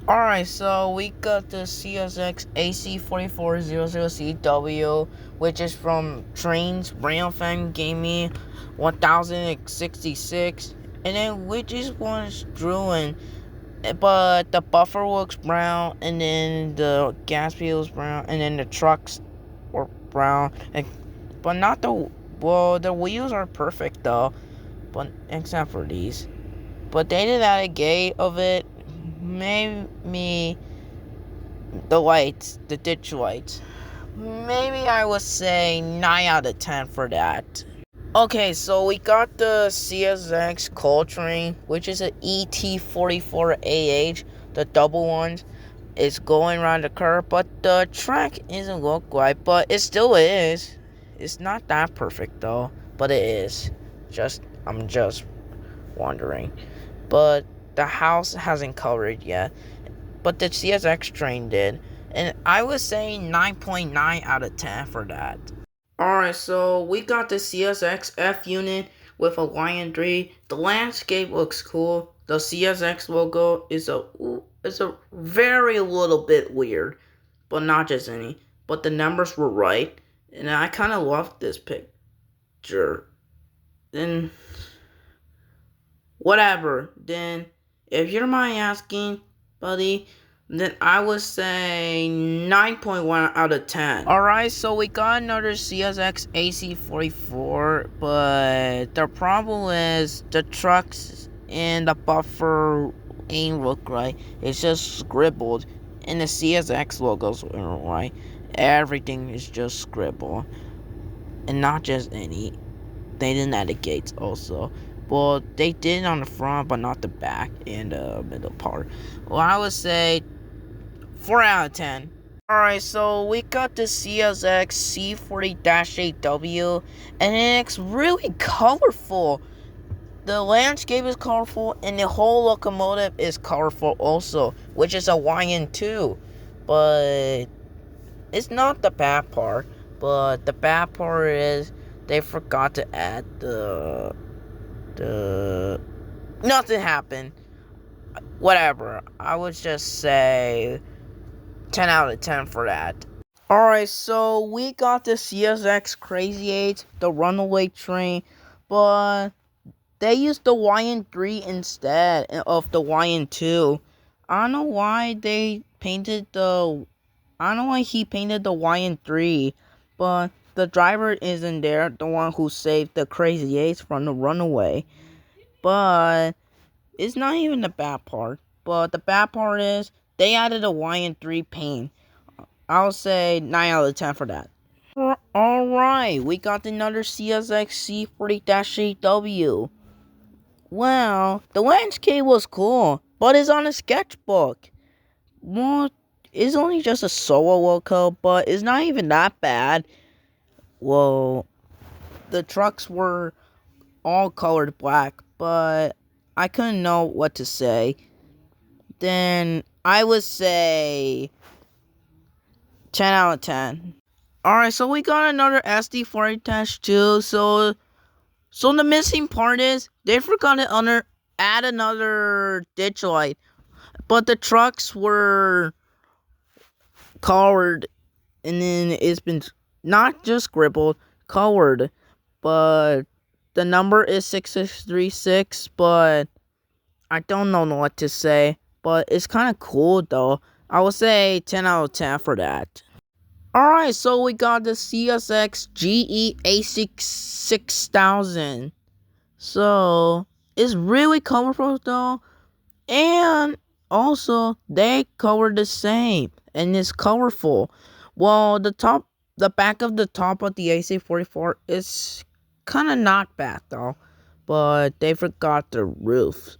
Alright, so we got the CSX AC4400CW, which is from Trains Brown Fan Gaming 1066, and then which is one's Druin, but the buffer looks brown, and then the gas wheels brown, and then the trucks were brown, but not the wheels are perfect though, but except for these. But they did add a gate of it. Maybe the lights, the ditch lights. Maybe I would say 9 out of 10 for that. Okay, so we got the CSX Coal Train, which is an ET44AH, the double ones. It's going around the curve, but the track isn't look right, but it still is. It's not that perfect though, but it is. I'm just wondering. But the house hasn't covered yet, but the CSX train did, and I would say 9.9 out of 10 for that. Alright, so we got the CSX F unit with a Lion 3. The landscape looks cool. The CSX logo is a very little bit weird, but not just any. But the numbers were right, and I kind of love this picture. Then whatever. Then, if you don't mind asking, buddy, then I would say 9.1 out of 10. Alright, so we got another CSX AC44, but the problem is the trucks and the buffer ain't look right. It's just scribbled, and the CSX logos aren't right. Everything is just scribbled, and not just any. They didn't add the gates also. Well, they did on the front, but not the back and the middle part. Well, I would say 4 out of 10. Alright, so we got the CSX C40-8W, and it's really colorful. The landscape is colorful, and the whole locomotive is colorful also, which is a YN2. But it's not the bad part. But the bad part is they forgot to add nothing happened. Whatever. I would just say 10 out of 10 for that. Alright, so we got the CSX Crazy 8, the runaway train, but they used the YN3 instead of the YN2. I don't know why he painted the YN3, but the driver isn't there, the one who saved the Crazy 8 from the runaway. But it's not even the bad part. But the bad part is they added a YN3 paint. I'll say 9 out of 10 for that. Alright, we got another CSX C40-8W. Well, the landscape was cool, but it's on a sketchbook. Well, it's only just a solo loco, but it's not even that bad. Well, the trucks were all colored black, but I couldn't know what to say. Then I would say 10 out of 10. Alright, so we got another SD40-2. So the missing part is they forgot to add another ditch light. But the trucks were colored, and then it's been not just scribbled, colored. But the number is 6636, but I don't know what to say. But it's kind of cool though. I would say 10 out of 10 for that. Alright, so we got the CSX GE A6000. So, it's really colorful though. And also, they cover the same. And it's colorful. Well, the back of the top of the AC44 is kind of not bad though. But they forgot the roof.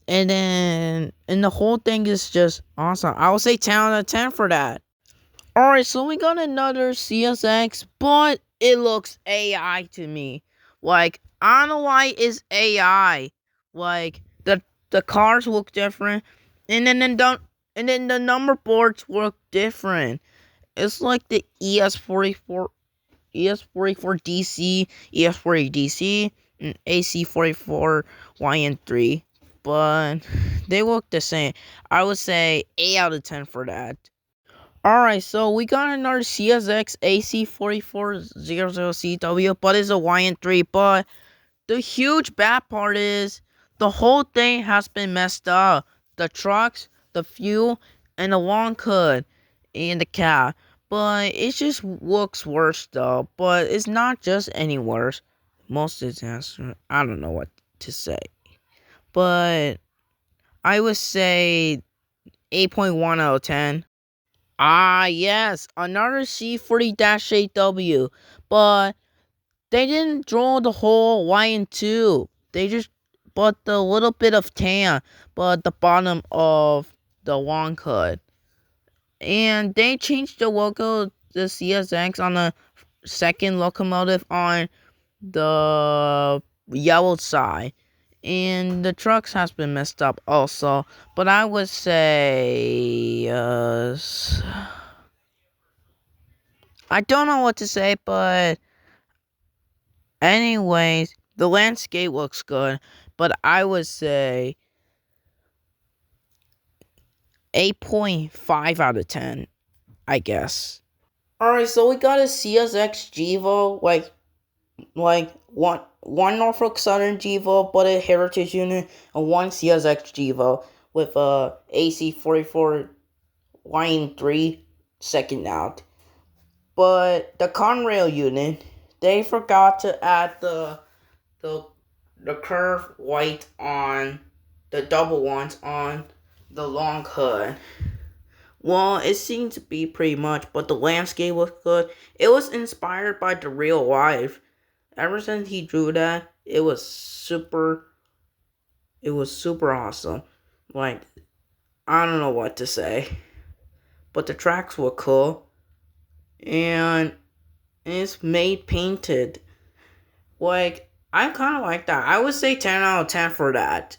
And the whole thing is just awesome. I would say 10 out of 10 for that. Alright, so we got another CSX, but it looks AI to me. Like, I don't know why it's AI. Like, the cars look different, and then the number boards look different. It's like the ES44DC, ES40DC, and AC44 YN3. But They look the same. I would say 8 out of 10 for that. Alright, so we got another CSX AC4400CW, but it's a YN3. But the huge bad part is the whole thing has been messed up. The trucks, the fuel, and the long hood, and the cab. But it just looks worse though. But it's not just any worse. Most disaster. I don't know what to say. But I would say 8.1 out of 10. Ah, yes, another C40-8W, but they didn't draw the whole Y and 2. They just put the little bit of tan, but the bottom of the long hood. And they changed the logo, the CSX, on the second locomotive on the yellow side. And the trucks has been messed up also, but I would say I don't know what to say, but anyways, the landscape looks good, but I would say 8.5 out of 10, I guess. Alright, so we got a CSX Gevo, like one Norfolk Southern Gevo, but a Heritage unit, and one CSX Gevo with a AC44 Line 3 second out. But the Conrail unit, they forgot to add the the curved white on the double ones on the long hood. Well, it seemed to be pretty much, but the landscape was good. It was inspired by the real life. Ever since he drew that, it was super awesome. Like, I don't know what to say. But the tracks were cool. And it's made painted. Like, I kind of like that. I would say 10 out of 10 for that.